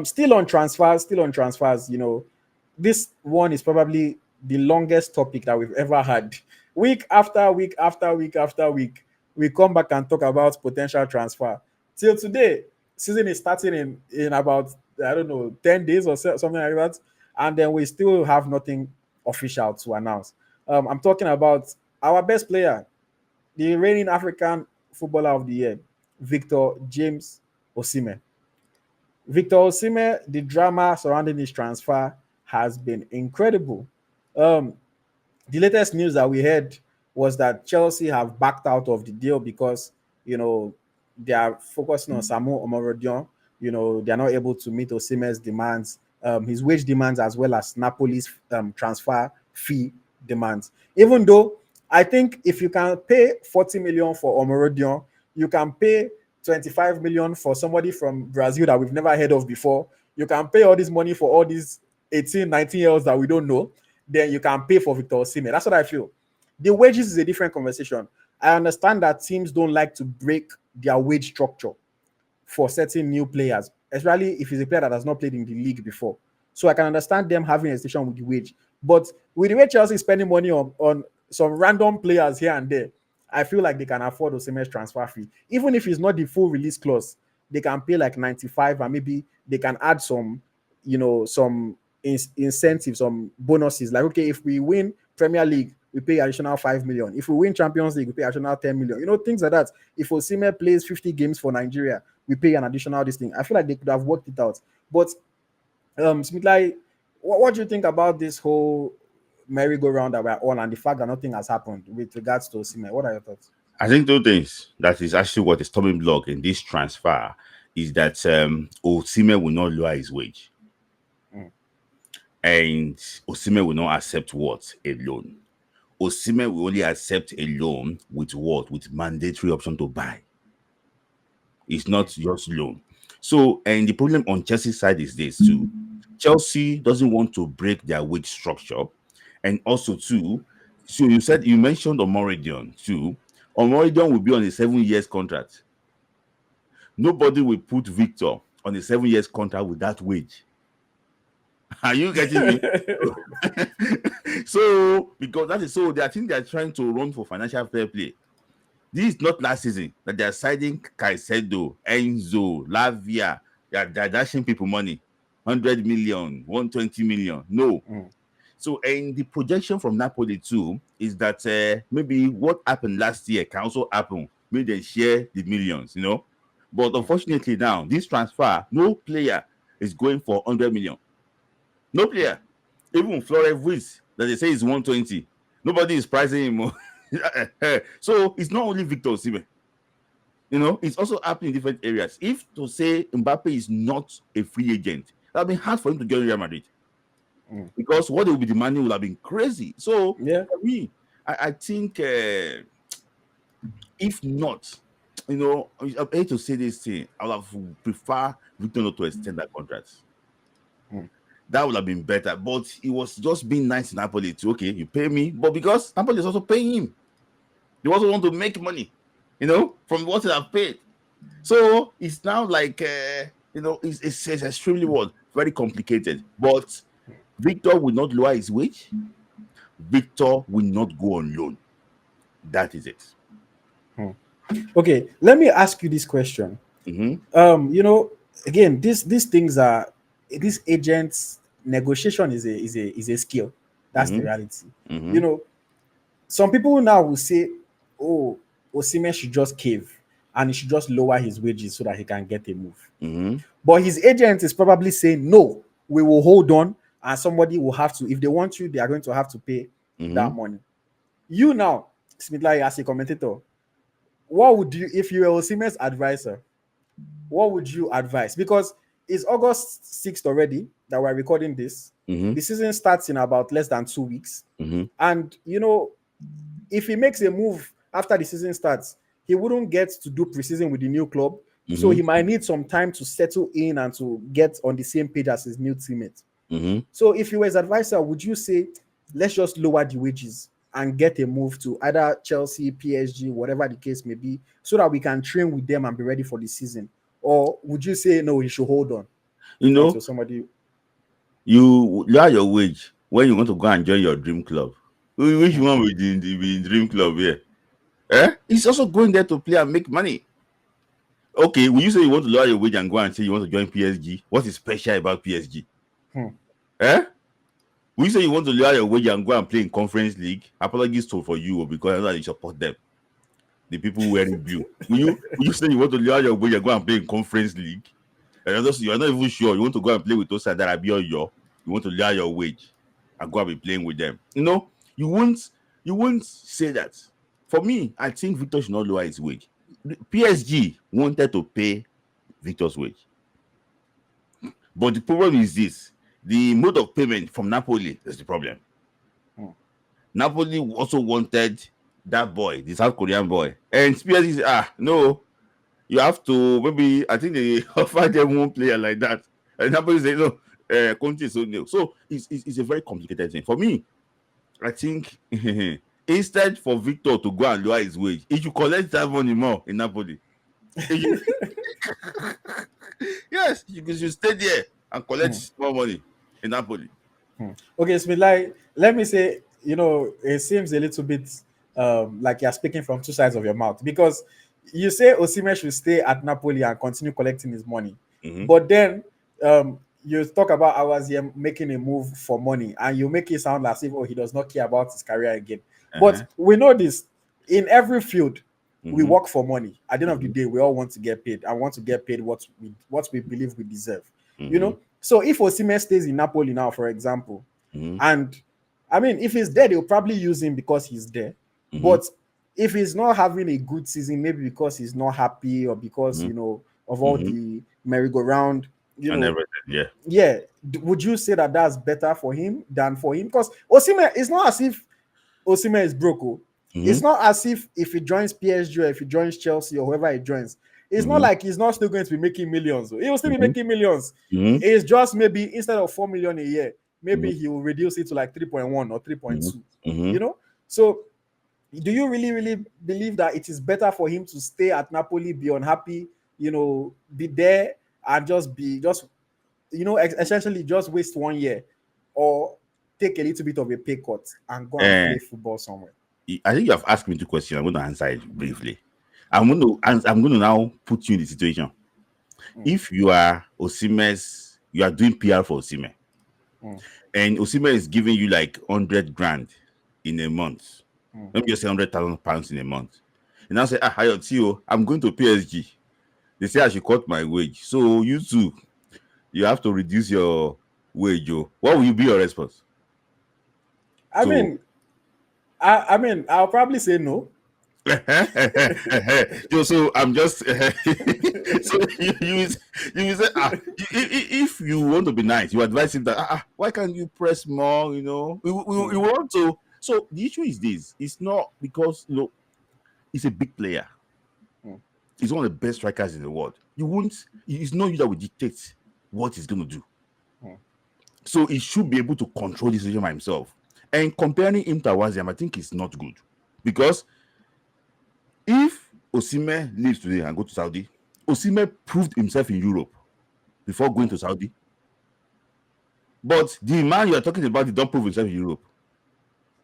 Still on transfers. This one is probably the longest topic that we've ever had. Week after week after week after week, we come back and talk about potential transfer. Till today, season is starting in about, I don't know, 10 days or something like that, and then we still have nothing official to announce. I'm talking about our best player, the reigning African footballer of the year, Victor James Osimhen. Victor Osimhen, the drama surrounding his transfer has been incredible. Um, the latest news that we heard was that Chelsea have backed out of the deal because, they are focusing on Samu Omorodion. They are not able to meet Osimhen's demands, his wage demands, as well as Napoli's transfer fee demands. Even though I think if you can pay 40 million for Omorodion, you can pay 25 million for somebody from Brazil that we've never heard of before. You can pay all this money for all these 18, 19-year-olds that we don't know. Then you can pay for Victor Osimhen. That's what I feel. The wages is a different conversation. I understand that teams don't like to break their wage structure for certain new players, especially if he's a player that has not played in the league before. So I can understand them having a station with the wage. But with the way Chelsea is spending money on some random players here and there, I feel like they can afford Osimhen's transfer fee. Even if it's not the full release clause, they can pay like 95, and maybe they can add some, some incentives, some bonuses. Like, okay, if we win Premier League, we pay additional 5 million. If we win Champions League, we pay additional 10 million. Things like that. If Osimhen plays 50 games for Nigeria, we pay an additional this thing. I feel like they could have worked it out. But Smith Layi, what do you think about this whole merry-go-round that we're on, and the fact that nothing has happened with regards to Osimhen? What are your thoughts? I think two things. That is actually what is stumbling block in this transfer is that Osimhen will not lower his wage. And Osimhen will not accept what? A loan. Osimhen will only accept a loan with what? With mandatory option to buy. It's not just loan. So, and the problem on Chelsea's side is this too. Chelsea doesn't want to break their wage structure. And also too, so you mentioned Omorodion too. Omorodion will be on a 7 years contract. Nobody will put Victor on a 7 years contract with that wage. Are you getting me? So, because that is so, I think they are trying to run for financial fair play. This is not last season that they are signing Caicedo, Enzo, Lavia. They are dashing people money, 100 million, 120 million. No. So, and the projection from Napoli too is that maybe what happened last year can also happen. Maybe they share the millions, But unfortunately now, this transfer, no player is going for 100 million. No player. Even Flores, that they say is 120. Nobody is pricing him more. So it's not only Victor Osimhen. It's also happening in different areas. If to say Mbappe is not a free agent, that would be hard for him to join Real Madrid. Because what they will be demanding will have been crazy. So yeah, for me, I think if not, I hate to say this thing, I would have preferred Victor not to extend that contract. That would have been better, but it was just being nice in Napoli to, okay, you pay me, but because Napoli is also paying him, they also want to make money, from what they have paid. So it's now like, it's extremely very complicated. But Victor will not lower his wage. Victor will not go on loan. That is it. Okay, let me ask you this question. Again, these things are, these agents negotiation is a skill. That's the reality. Some people now will say, oh, Osimhen should just cave and he should just lower his wages so that he can get a move. But his agent is probably saying, no, we will hold on, and somebody will have to, if they want you, they are going to have to pay that money. You now, Smith Layi, as a commentator, what would you, if you were Osimhen's advisor, what would you advise? Because it's August 6th already that we're recording this. The season starts in about less than 2 weeks. And, if he makes a move after the season starts, he wouldn't get to do preseason with the new club. So he might need some time to settle in and to get on the same page as his new teammate. So if you were his advisor, would you say, let's just lower the wages and get a move to either Chelsea, PSG, whatever the case may be, so that we can train with them and be ready for the season? Or would you say, no, he should hold on? You know, until somebody. you lower your wage when you want to go and join your dream club. Which one will be in dream club here? He's also going there to play and make money. Okay, will you say you want to lower your wage and go and say you want to join PSG? What is special about PSG? Hmm. Eh? Will you say you want to lower your wage and go and play in conference league? Apologies for you because I know that you support them. The people wearing blue. Will you say you want to lower your wage and go and play in conference league? And you're not even sure you want to go and play with those that are you want to lower your wage and go and be playing with them. You won't say that. For me, I think Victor should not lower his wage. PSG wanted to pay Victor's wage. But the problem is this: the mode of payment from Napoli is the problem. Hmm. Napoli also wanted that boy, the South Korean boy. And PSG said, no, you have to, maybe, I think they offered them one player like that. And Napoli said, no, Conte is so new. So it's a very complicated thing. For me, I think instead for Victor to go and lower his wage, he should collect that money more in Napoli. Yes, you should stay there and collect Hmm. more money in Napoli. Okay, Smith Layi, let me say, it seems a little bit like you're speaking from two sides of your mouth, because you say Osimhen should stay at Napoli and continue collecting his money, Mm-hmm. but then you talk about Awaziem making a move for money, and you make it sound as if, oh, he does not care about his career again. But Uh-huh. we know this in every field. We Mm-hmm. work for money. At the end of the Mm-hmm. day, we all want to get paid. I want to get paid what we believe we deserve. You Mm-hmm. know. So if Osimhen stays in Napoli now, for example, Mm-hmm. and I mean, if he's there, they'll probably use him because he's there. Mm-hmm. But if he's not having a good season, maybe because he's not happy or because, of all Mm-hmm. the merry-go-round, And everything, yeah. yeah, would you say that that's better for him than for him? Because Osimhen, it's not as if Osimhen is broke. Oh. Mm-hmm. It's not as if he joins PSG or if he joins Chelsea or whoever he joins. It's not Mm-hmm. like he's not still going to be making millions. Oh. He will still be Mm-hmm. making millions. Mm-hmm. It's just maybe instead of 4 million a year, Mm-hmm. maybe he will reduce it to like 3.1 or 3.2. Mm-hmm. So do you really, really believe that it is better for him to stay at Napoli, be unhappy, be there and essentially just waste 1 year, or take a little bit of a pay cut and go and Uh, play football somewhere? I think you have asked me two questions. I'm going to answer it briefly. I'm going to now put you in the situation. Mm. If you are Osimhen's, you are doing PR for Osimhen, Mm. and Osimhen is giving you like 100 grand in a month. Mm. Let me just say 100,000 pounds in a month. And I say, AyoT, I'm going to PSG. They say I should cut my wage. So you too, you have to reduce your wage. What will you be your response? I So mean, I'll probably say no. so I'm just so you say if you want to be nice, you advise him that why can't you press more? We want to. So the issue is this: it's not because he's a big player. Mm. He's one of the best strikers in the world. It's not you that will dictate what he's going to do. Mm. So he should be able to control the situation by himself. And comparing him to Awaziem, I think it's not good, because if Osimhen leaves today and go to Saudi, Osimhen proved himself in Europe before going to Saudi. But the man you are talking about, he don't prove himself in Europe.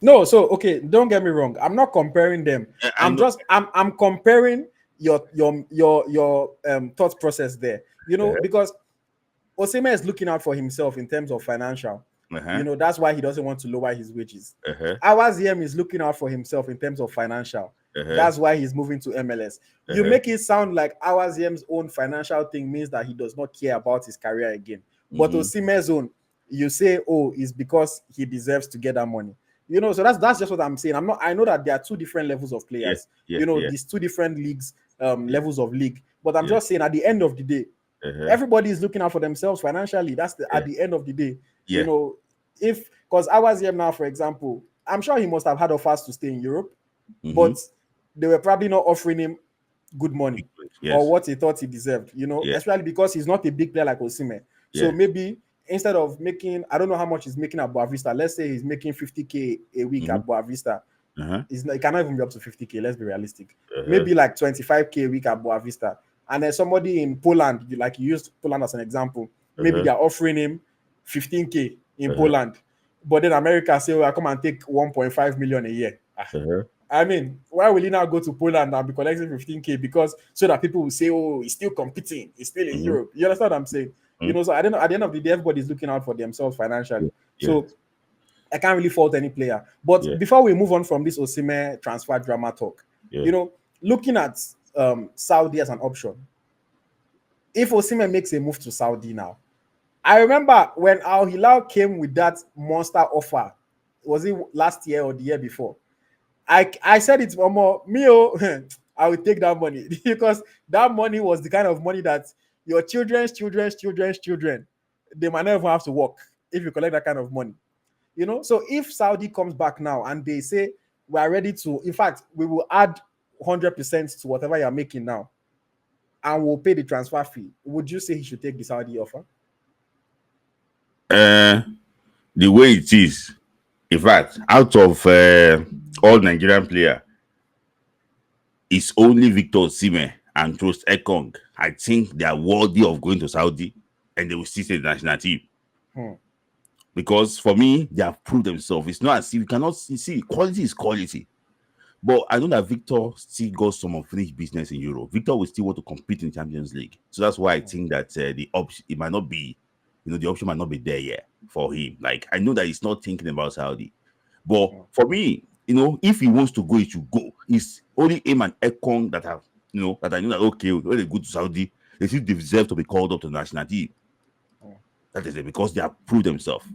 No, so okay, don't get me wrong. I'm not comparing them. I know. I'm comparing your thought process there. Because Osimhen is looking out for himself in terms of financial. That's why he doesn't want to lower his wages. Awaziem is looking out for himself in terms of financial. That's why he's moving to MLS. You make it sound like Awaziem's own financial thing means that he does not care about his career again. But Osimhen's own, you say, oh, is because he deserves to get that money. So that's just what I'm saying. I know that there are two different levels of players. These two different leagues, levels of league. But I'm just saying, at the end of the day, everybody is looking out for themselves financially. That's at the end of the day. Because Awaziem now, for example, I'm sure he must have had offers to stay in Europe, but they were probably not offering him good money or what he thought he deserved, especially because he's not a big player like Osimhen. So maybe instead of making, I don't know how much he's making at Boa Vista. Let's say he's making 50K a week at Boa Vista. It cannot even be up to 50K. Let's be realistic. Maybe like 25K a week at Boa Vista. And then somebody in Poland, like you used Poland as an example, maybe Uh-huh. they're offering him 15K in Uh-huh. Poland, but then America say, "Oh, I come and take 1.5 million a year." Uh-huh. I mean, why will he now go to Poland and be collecting 15K? Because so that people will say, "Oh, he's still competing, he's still in Mm-hmm. Europe." You understand what I'm saying? Mm-hmm. So at the end of the day, everybody's looking out for themselves financially. Yeah. So I can't really fault any player. But Yeah. before we move on from this Osimhen transfer drama talk, Yeah. you know, looking at Saudi as an option, if Osimhen makes a move to Saudi now, I remember when Al Hilal came with that monster offer, was it last year or the year before? I said it one more, me, oh, I will take that money because that money was the kind of money that your children, they might never have to work if you collect that kind of money. So if Saudi comes back now and they say we are ready to, in fact, we will add 100% to whatever you're making now and we'll pay the transfer fee, would you say he should take the Saudi offer? Uh, the way it is, in fact, out of all Nigerian player, it's only Victor Osimhen and Trost Ekong. I think they are worthy of going to Saudi, and they will still stay the national team. Hmm. Because for me, they have proved themselves. It's not as if you cannot see quality is quality. But I know that Victor still got some unfinished business in Europe. Victor will still want to compete in Champions League. So that's why I think that the option, it might not be, the option might not be there yet for him. Like, I know that he's not thinking about Saudi. But for me, if he wants to go, he should go. It's only him and Ekong that have, that I know that, okay, when they go to Saudi, they still deserve to be called up to the national team. That is it, because they have proved themselves.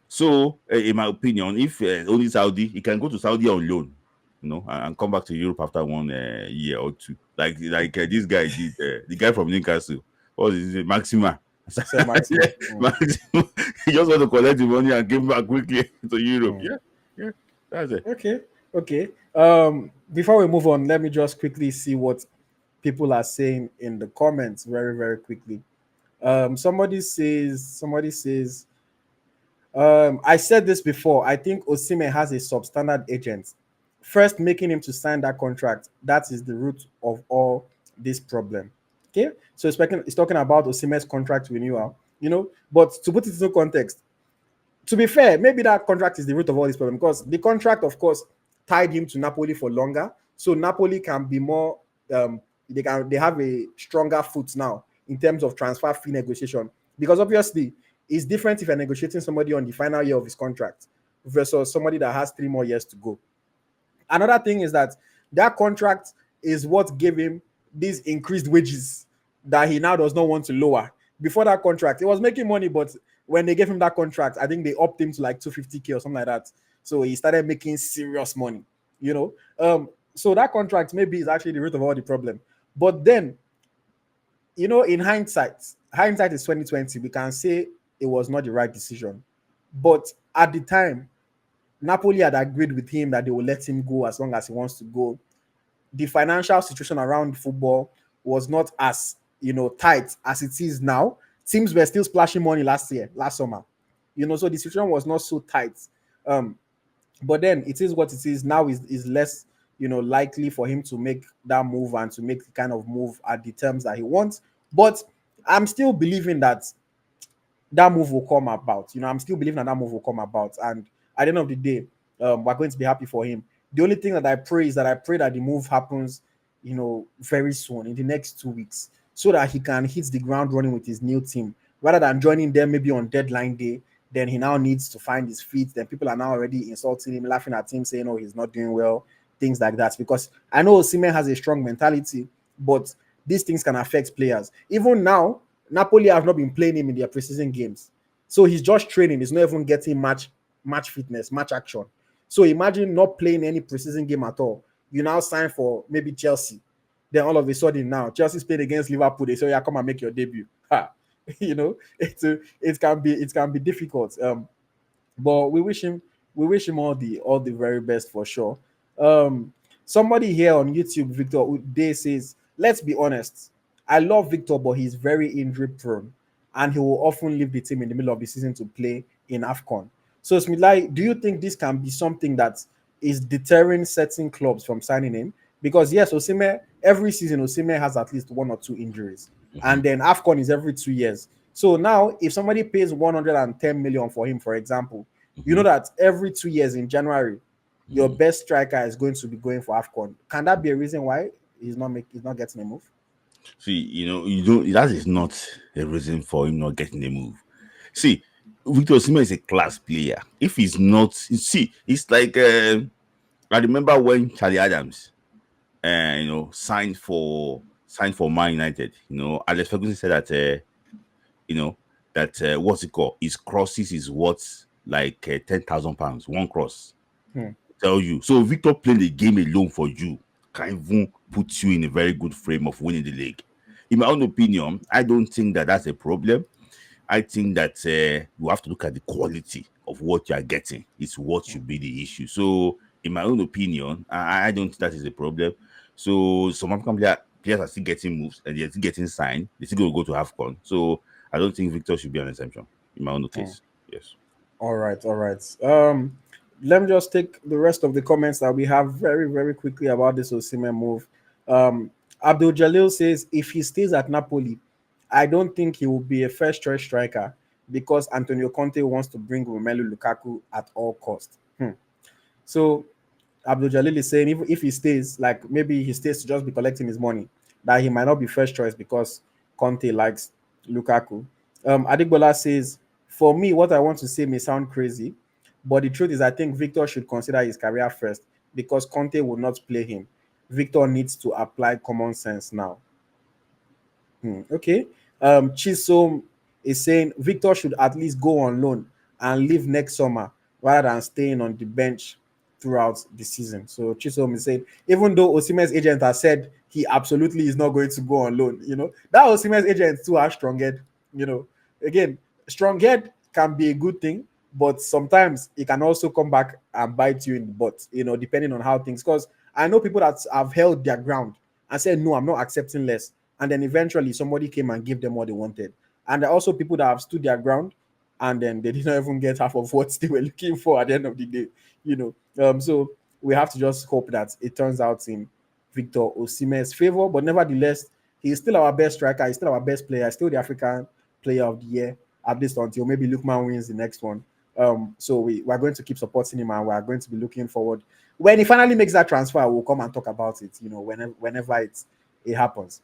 So, in my opinion, if only Saudi, he can go to Saudi on loan, and come back to Europe after 1 year or two. Like this guy did, the guy from Newcastle. What is it, Maxima? Sir Maxima. Maxima. He just want to collect the money and came back quickly to Europe. Yeah, yeah, that's it. Okay. Before we move on, let me just quickly see what people are saying in the comments very, very quickly. Somebody says, I said this before. I think Osimhen has a substandard agent. First, making him to sign that contract. That is the root of all this problem. Okay, so it's talking about Osimhen's contract renewal. But to put it into context, to be fair, maybe that contract is the root of all this problem because the contract, of course, tied him to Napoli for longer. So Napoli can be more, they have a stronger foot now in terms of transfer fee negotiation. Because obviously, it's different if you're negotiating somebody on the final year of his contract versus somebody that has 3 more years to go. Another thing is that contract is what gave him these increased wages that he now does not want to lower. Before that contract, he was making money, but when they gave him that contract, I think they upped him to like 250K or something like that. So he started making serious money, you know. So that contract maybe is actually the root of all the problem. But then, in hindsight is 2020. We can say it was not the right decision. But at the time, Napoli had agreed with him that they will let him go as long as he wants to go. The financial situation around football was not as tight as it is now. Teams were still splashing money last summer. So the situation was not so tight. But then it is what it is. Now is less, likely for him to make that move and to make the kind of move at the terms that he wants. But I'm still believing that move will come about. I'm still believing that move will come about. And at the end of the day, we're going to be happy for him. The only thing that I pray is that I pray that the move happens, very soon in the next 2 weeks, so that he can hit the ground running with his new team rather than joining them maybe on deadline day. Then he now needs to find his feet. Then people are now already insulting him, laughing at him, saying, "Oh, he's not doing well," things like that. Because I know Osimhen has a strong mentality, but these things can affect players. Even now, Napoli have not been playing him in their preseason games. So he's just training. He's not even getting match fitness, match action. So imagine not playing any preseason game at all. You now sign for maybe Chelsea. Then all of a sudden now, Chelsea's playing against Liverpool. They say, "Yeah, come and make your debut." Ha. It can be difficult. But we wish him all the very best for sure. Somebody here on YouTube, Victor Day says, "Let's be honest. I love Victor, but he's very injury prone, and he will often leave the team in the middle of the season to play in AFCON." So, Smith Layi, do you think this can be something that is deterring certain clubs from signing him? Because yes, every season Osimhen has at least one or two injuries, and then AFCON is every 2 years. So now, if somebody pays 110 million for him, for example, you know Mhm. that every 2 years in January, your Mm. best striker is going to be going for AFCON. Can that be a reason why he's not getting a move? See, you don't. That is not a reason for him not getting the move. See, Victor Osimhen is a class player. If he's not, see, it's like I remember when Charlie Adams, signed for Man United. Alex Ferguson said that you know what's it called? His crosses is worth like £10,000. One cross. Hmm. Tell you. So Victor playing the game alone for you can even put you in a very good frame of winning the league. In my own opinion, I don't think that that's a problem. I think that you have to look at the quality of what you are getting. It's what should be the issue. So, in my own opinion, I don't think that is a problem. So, some African players are still getting moves and they're still getting signed. They're still going to go to AFCON. So, I don't think Victor should be an exemption in my own Hmm. case. Yes. All right, all right. Let me just take the rest of the comments that we have very, very quickly about this Osimhen move. Um, Abdul Jalil says if he stays at Napoli, I don't think he will be a first choice striker because Antonio Conte wants to bring Romelu Lukaku at all cost. So Abdul Jalil is saying if he stays, like maybe he stays to just be collecting his money, that he might not be first choice because Conte likes Lukaku. Adigbola says, for me, what I want to say may sound crazy, but the truth is I think Victor should consider his career first because Conte will not play him. Victor needs to apply common sense now. Okay. Chisom is saying Victor should at least go on loan and leave next summer rather than staying on the bench throughout the season. So Chisom is saying even though Osimhen's agent has said he absolutely is not going to go on loan, that Osimhen's agent too are strong head. Again, strong head can be a good thing, but sometimes it can also come back and bite you in the butt. Depending on how things. Because I know people that have held their ground and said no, I'm not accepting less, and then eventually somebody came and gave them what they wanted. And there are also people that have stood their ground and then they did not even get half of what they were looking for at the end of the day. So we have to just hope that it turns out in Victor Osimhen's favor. But nevertheless, he's still our best striker. He's still our best player. He's still the African Player of the Year, at least until maybe Lukman wins the next one. So we're going to keep supporting him and we're going to be looking forward. When he finally makes that transfer, we'll come and talk about it, whenever it happens.